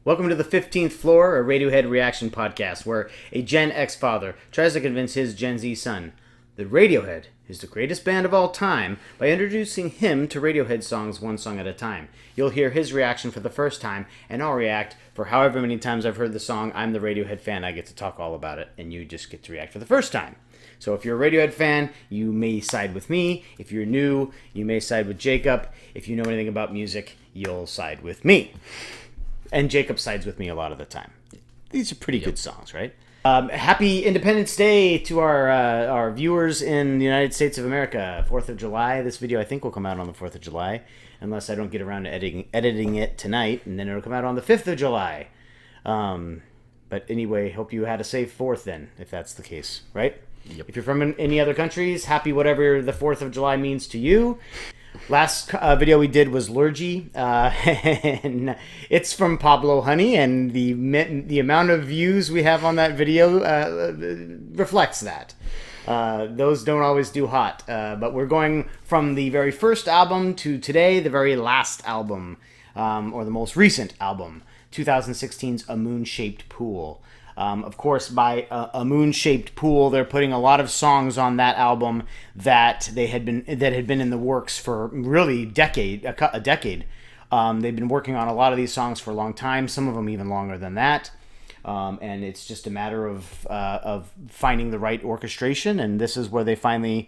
Welcome to the 15th Floor, a Radiohead reaction podcast where a Gen X father tries to convince his Gen Z son that Radiohead is the greatest band of all time by introducing him to Radiohead songs one song at a time. You'll hear his reaction for the first time, and I'll react for however many times I've heard the song. I'm the Radiohead fan, I get to talk all about it, and you just get to react for the first time. So if you're a Radiohead fan, you may side with me. If you're new, you may side with Jacob. If you know anything about music, you'll side with me. And Jacob sides with me a lot of the time. These are pretty good songs, right? Happy Independence Day to our viewers in the United States of America. 4th of July. This video, I think, will come out on the 4th of July. Unless I don't get around to editing it tonight. And then it'll come out on the 5th of July. But anyway, hope you had a safe 4th then, if that's the case, right? Yep. If you're from any other countries, happy whatever the 4th of July means to you. Last video we did was Lurgy, and it's from Pablo Honey, and the amount of views we have on that video reflects that. Those don't always do hot, but we're going from the very first album to today, the very last album, or the most recent album, 2016's A Moon-Shaped Pool. Of course, by a moon-shaped pool, they're putting a lot of songs on that album that had been in the works for really a decade. They've been working on a lot of these songs for a long time. Some of them even longer than that. And it's just a matter of finding the right orchestration. And this is where they finally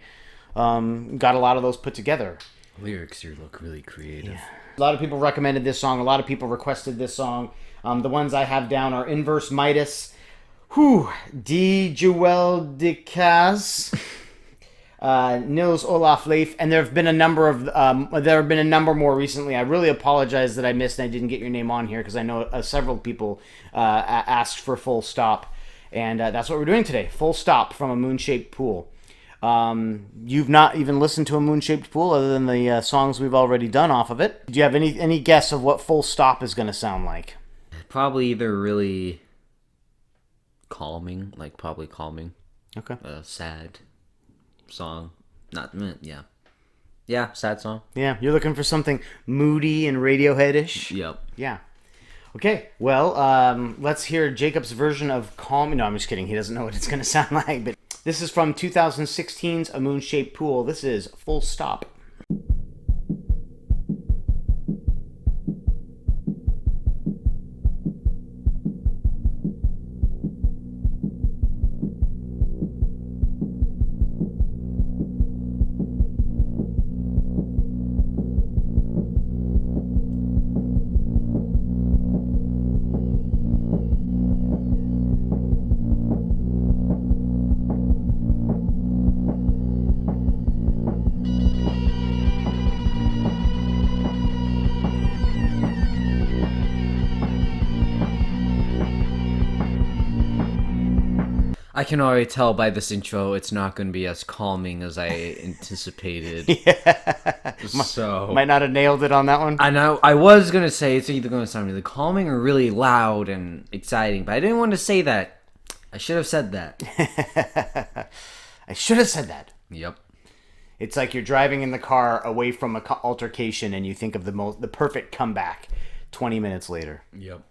got a lot of those put together. Lyrics here look really creative. Yeah. A lot of people recommended this song. A lot of people requested this song. The ones I have down are Inverse Midas, D. Jewel de Cas, Nils Olaf Leif, and there have been a number more recently. I really apologize that I missed and I didn't get your name on here because I know several people asked for Full Stop, and that's what we're doing today. Full Stop from A Moon-Shaped Pool. You've not even listened to A Moon-Shaped Pool other than the songs we've already done off of it. Do you have any guess of what Full Stop is going to sound like? Probably either really calming, probably calming. Okay. Sad song. Yeah, sad song. Yeah, you're looking for something moody and Radiohead-ish? Yep. Yeah. Okay, well, let's hear Jacob's version of Calm. No, I'm just kidding. He doesn't know what it's going to sound like. But this is from 2016's A Moon-Shaped Pool. This is Full Stop. I can already tell by this intro it's not going to be as calming as I anticipated. Yeah. So might not have nailed it on that one. I know I was going to say it's either going to sound really calming or really loud and exciting, but I didn't want to say that. I should have said that. I should have said that. Yep. It's like you're driving in the car away from an altercation and you think of the perfect comeback 20 minutes later. Yep.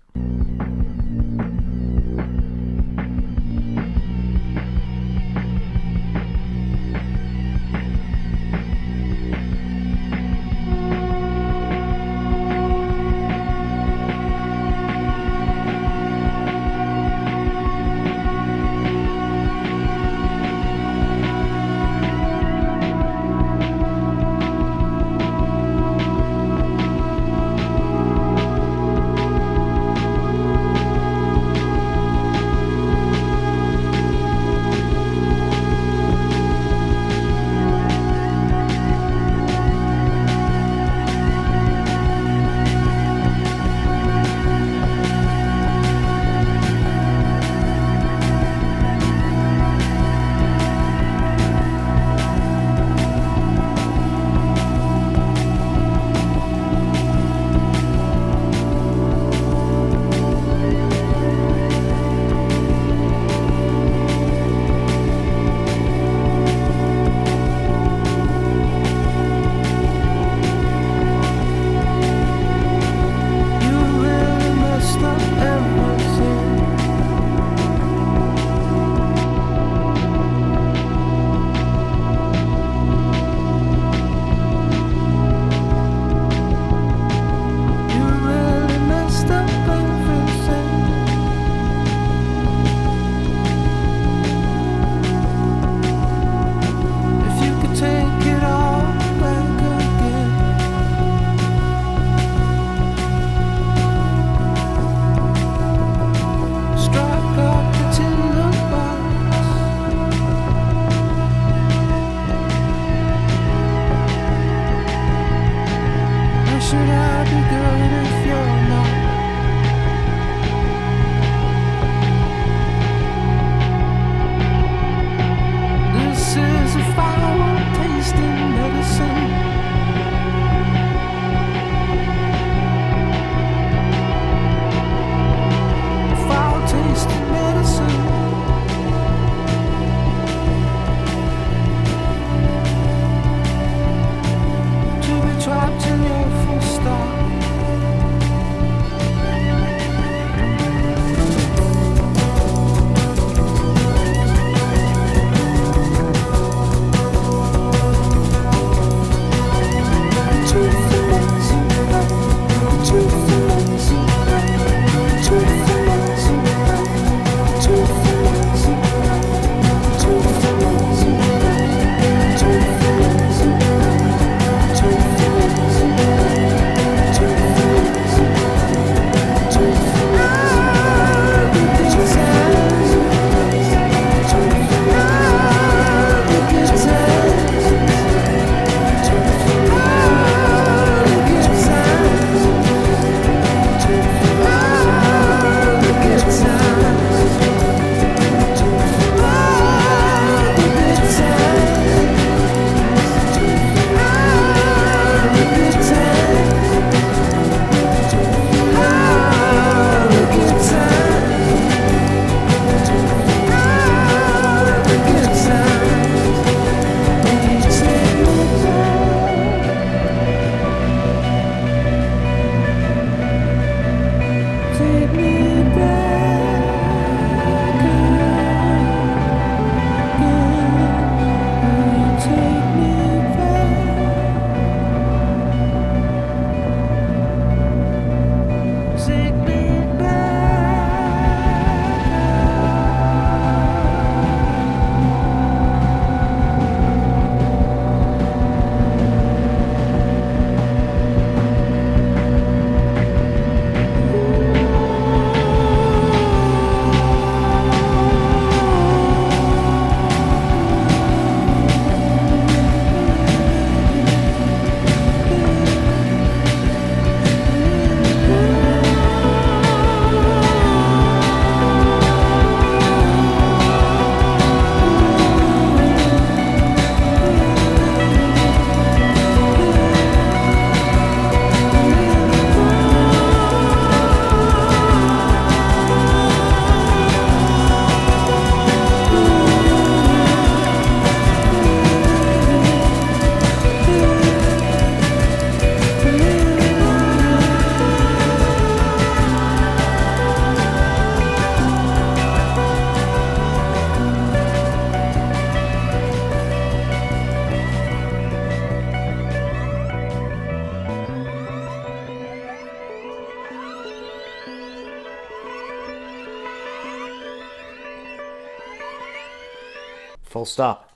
Full stop.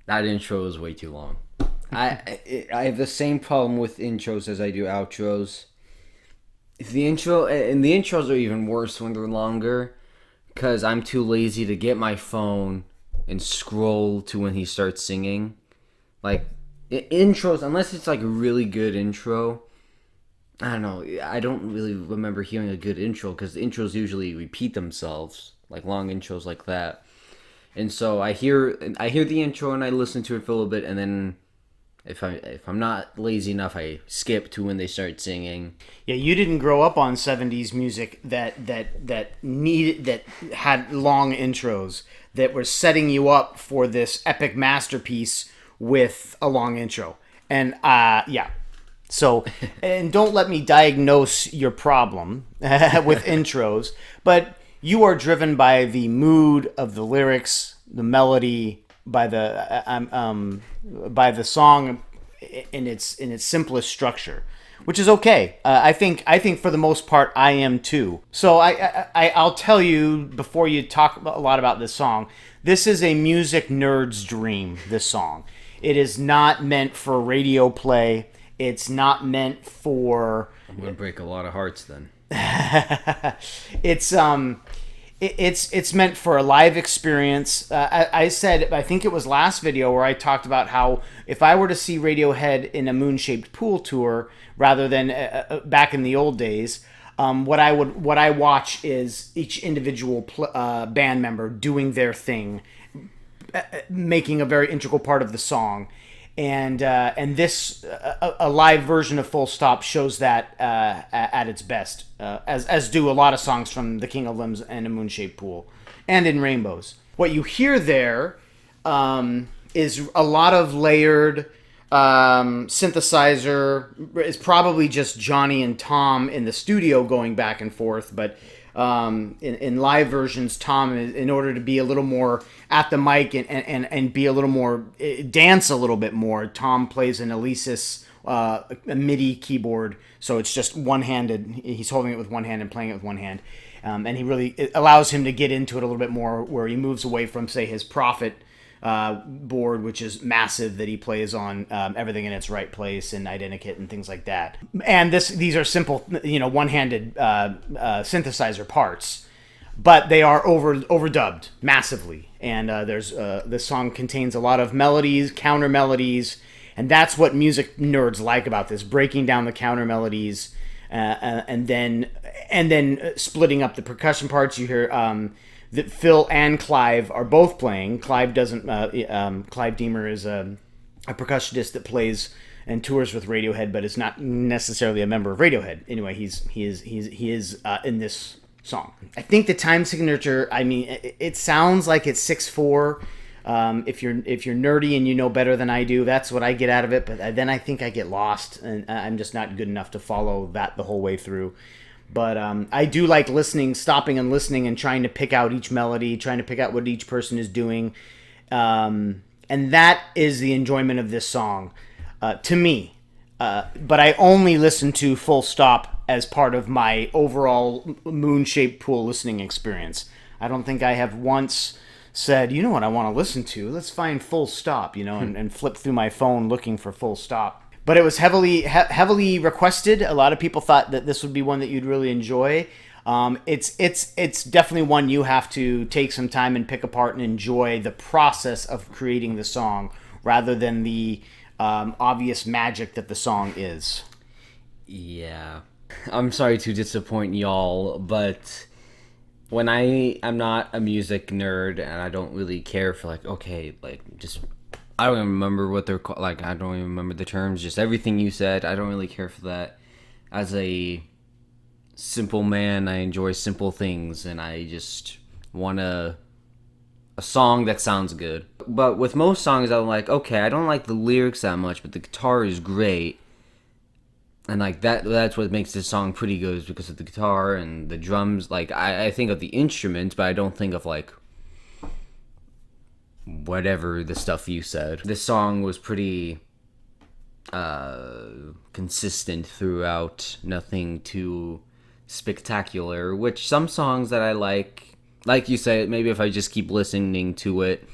That intro is way too long. I have the same problem with intros as I do outros. If the intros are even worse when they're longer, because I'm too lazy to get my phone and scroll to when he starts singing. Like, intros, unless it's like a really good intro, I don't know. I don't really remember hearing a good intro because the intros usually repeat themselves, like long intros like that. And so I hear the intro and I listen to it for a little bit, and then if I'm not lazy enough, I skip to when they start singing. Yeah, you didn't grow up on '70s music that had long intros that were setting you up for this epic masterpiece with a long intro. And yeah. So, and don't let me diagnose your problem with intros, but you are driven by the mood of the lyrics, the melody, by the song in its simplest structure, which is okay. I think for the most part I am too. So I'll tell you before you talk a lot about this song. This is a music nerd's dream. This song, it is not meant for radio play. It's not meant for. I'm gonna break a lot of hearts then. It's meant for a live experience. I said, I think it was last video where I talked about how if I were to see Radiohead in a moon-shaped pool tour rather than back in the old days, what I watch is each individual band member doing their thing, making a very integral part of the song. And this a live version of Full Stop shows that at its best, as do a lot of songs from The King of Limbs and A Moon-Shaped Pool, and In Rainbows. What you hear there is a lot of layered synthesizer. It's probably just Johnny and Tom in the studio going back and forth, but in live versions, Tom, in order to be a little more at the mic and be a little more, dance a little bit more, Tom plays an Alesis a MIDI keyboard, so it's just one-handed. He's holding it with one hand and playing it with one hand, and it allows him to get into it a little bit more, where he moves away from, say, his Prophet board, which is massive, that he plays on Everything in Its Right Place and Identikit and things like that. And these are simple, one-handed synthesizer parts, but they are overdubbed massively. And this song contains a lot of melodies, counter melodies, and that's what music nerds like about this: breaking down the counter melodies, and then splitting up the percussion parts. You hear that Phil and Clive are both playing. Clive doesn't. Clive Deemer is a percussionist that plays and tours with Radiohead, but is not necessarily a member of Radiohead. Anyway, he is in this song. I think the time signature. I mean, it sounds like it's 6/4. If you're nerdy and you know better than I do, that's what I get out of it. But then I think I get lost, and I'm just not good enough to follow that the whole way through. But I do like stopping and listening and trying to pick out each melody, trying to pick out what each person is doing. And that is the enjoyment of this song, to me. But I only listen to Full Stop as part of my overall Moon-Shaped Pool listening experience. I don't think I have once said, you know what I want to listen to? Let's find Full Stop, and flip through my phone looking for Full Stop. But it was heavily requested. A lot of people thought that this would be one that you'd really enjoy. It's definitely one you have to take some time and pick apart and enjoy the process of creating the song, rather than the obvious magic that the song is. Yeah. I'm sorry to disappoint y'all, but when I'm not a music nerd and I don't really care for I don't even remember what they're called. Like, I don't even remember the terms. Just everything you said, I don't really care for that. As a simple man, I enjoy simple things, and I just want a song that sounds good. But with most songs, I'm like, okay, I don't like the lyrics that much, but the guitar is great. And like that's what makes this song pretty good, is because of the guitar and the drums. Like, I think of the instruments, but I don't think of like whatever the stuff you said. This song was pretty consistent throughout, nothing too spectacular, which some songs that I like like you said, maybe if I just keep listening to it,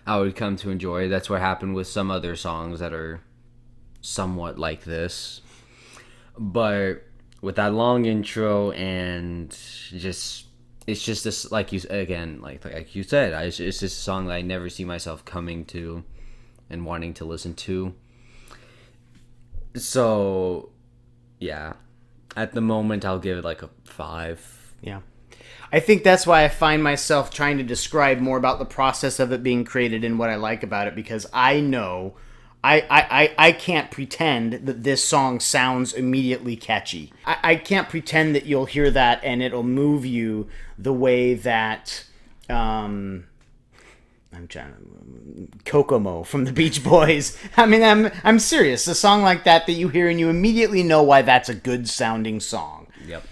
I would come to enjoy it. That's what happened with some other songs that are somewhat like this. But with that long intro and just it's just this, like you again, like you said, it's just a song that I never see myself coming to and wanting to listen to. So yeah, at the moment I'll give it like a 5. Yeah. I think that's why I find myself trying to describe more about the process of it being created and what I like about it, because I know I can't pretend that this song sounds immediately catchy. I can't pretend that you'll hear that and it'll move you the way that I'm trying to Kokomo from the Beach Boys. I mean, I'm serious. A song like that you hear and you immediately know why that's a good sounding song. Yep.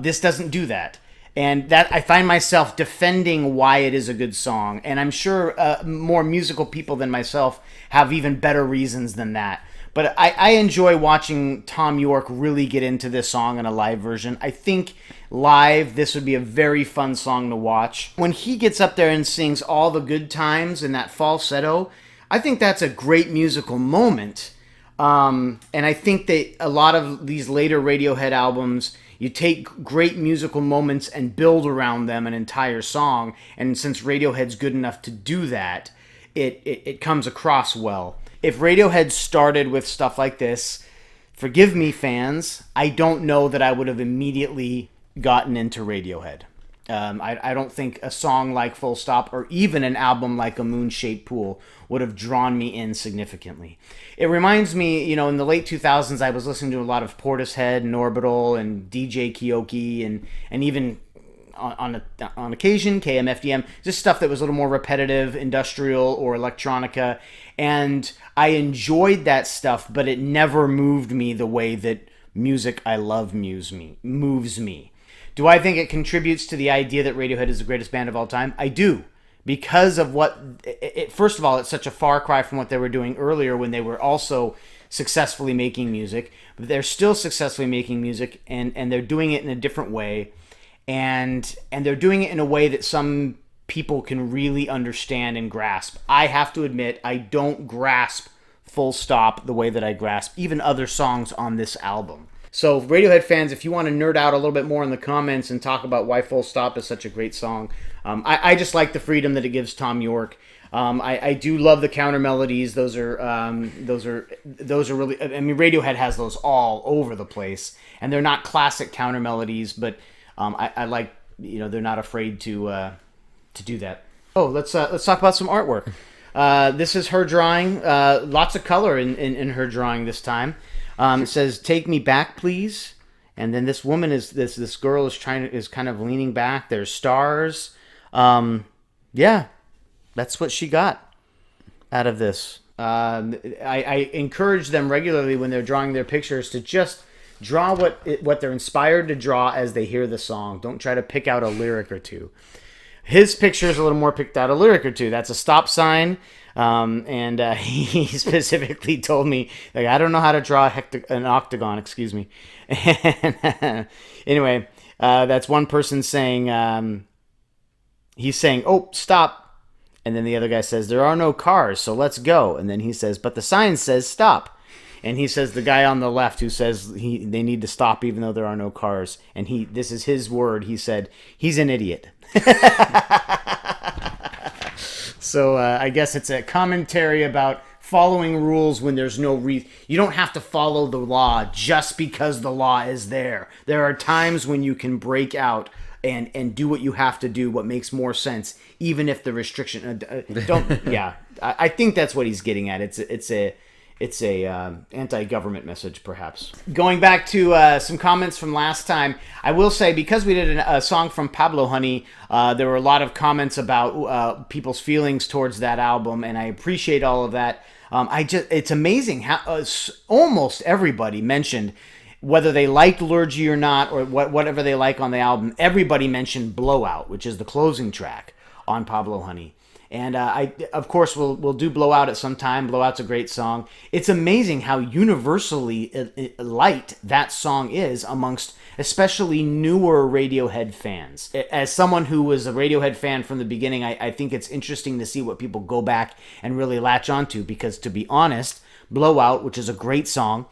This doesn't do that. And that I find myself defending why it is a good song. And I'm sure more musical people than myself have even better reasons than that. But I enjoy watching Tom York really get into this song in a live version. I think live, this would be a very fun song to watch. When he gets up there and sings All the Good Times in that falsetto, I think that's a great musical moment. And I think that a lot of these later Radiohead albums, you take great musical moments and build around them an entire song. And since Radiohead's good enough to do that, it comes across well. If Radiohead started with stuff like this, forgive me, fans, I don't know that I would have immediately gotten into Radiohead. I don't think a song like Full Stop or even an album like A Moon-Shaped Pool would have drawn me in significantly. It reminds me, in the late 2000s, I was listening to a lot of Portishead and Orbital and DJ Kioki and even on occasion KMFDM, just stuff that was a little more repetitive, industrial or electronica. And I enjoyed that stuff, but it never moved me the way that music I love moves me. Do I think it contributes to the idea that Radiohead is the greatest band of all time? I do. Because of first of all, it's such a far cry from what they were doing earlier when they were also successfully making music. But they're still successfully making music, and they're doing it in a different way. And they're doing it in a way that some people can really understand and grasp. I have to admit, I don't grasp Full Stop the way that I grasp even other songs on this album. So Radiohead fans, if you want to nerd out a little bit more in the comments and talk about why Full Stop is such a great song, I just like the freedom that it gives Tom York. I do love the counter melodies. Those are really. I mean, Radiohead has those all over the place, and they're not classic counter melodies, but I like, they're not afraid to do that. Oh, let's talk about some artwork. This is her drawing. Lots of color in her drawing this time. It says, "Take me back, please." And then this woman this girl is kind of leaning back. There's stars. Yeah, that's what she got out of this. I encourage them regularly when they're drawing their pictures to just draw what they're inspired to draw as they hear the song. Don't try to pick out a lyric or two. His picture is a little more picked out a lyric or two. That's a stop sign. And he specifically told me, like, I don't know how to draw an octagon, excuse me. And, anyway, that's one person saying, he's saying, "Oh, stop." And then the other guy says, "There are no cars, so let's go." And then he says, "But the sign says stop." And he says, the guy on the left who says they need to stop even though there are no cars. And this is his word. He said, he's an idiot. So I guess it's a commentary about following rules when there's no reason. You don't have to follow the law just because the law is there. There are times when you can break out and do what you have to do, what makes more sense, even if the restriction don't. Yeah, I think that's what he's getting at. It's a anti-government message, perhaps. Going back to some comments from last time, I will say, because we did a song from Pablo Honey, there were a lot of comments about people's feelings towards that album, and I appreciate all of that. It's amazing how almost everybody mentioned, whether they liked Liturgy or not, or whatever they like on the album, everybody mentioned Blowout, which is the closing track on Pablo Honey. And of course, we'll do Blowout at some time. Blowout's a great song. It's amazing how universally liked that song is amongst especially newer Radiohead fans. As someone who was a Radiohead fan from the beginning, I think it's interesting to see what people go back and really latch onto, because to be honest, Blowout, which is a great song,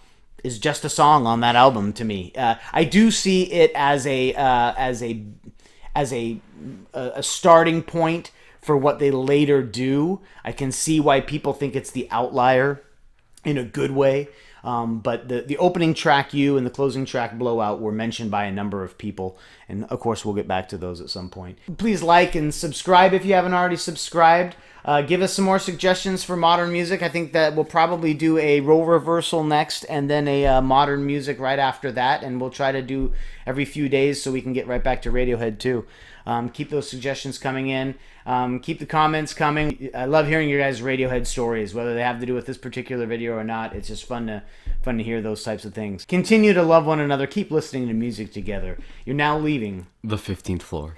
is just a song on that album to me. I do see it as a starting point for what they later do. I can see why people think it's the outlier in a good way. But the opening track, You, and the closing track, Blowout, were mentioned by a number of people. And of course, we'll get back to those at some point. Please like and subscribe if you haven't already subscribed. Give us some more suggestions for modern music. I think that we'll probably do a role reversal next, and then a modern music right after that. And we'll try to do every few days so we can get right back to Radiohead too. Keep those suggestions coming in. Keep the comments coming. I love hearing your guys' Radiohead stories, whether they have to do with this particular video or not. It's just fun to hear those types of things. Continue to love one another. Keep listening to music together. You're now leaving the 15th floor.